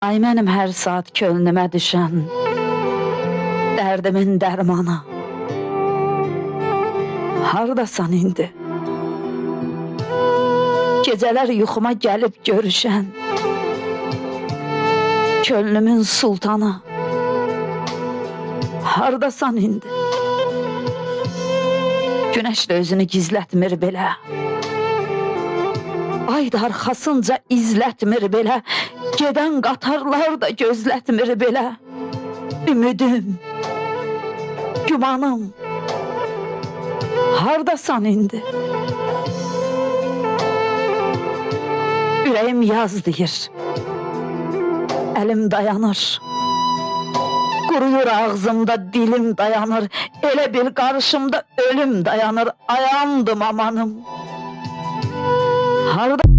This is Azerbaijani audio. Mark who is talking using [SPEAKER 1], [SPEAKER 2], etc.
[SPEAKER 1] Ay mənim hər saat könlümə düşən dərdimin dərmanı. Hardasan indi? Gecələr yuxuma gəlib görüşən könlümün sultanı. Hardasan indi? Günəş də özünü gizlətmir belə. Ay da arxasınca izlətmir belə. Gedən qatarlar da gözlətmir belə. Ümidim, gümanım, hardasan indi? Ürəyim yaz deyir, əlim dayanır. Quruyur ağzımda, dilim dayanır. Elə bil qarşımda ölüm dayanır. Ayağımdım amanım. Harda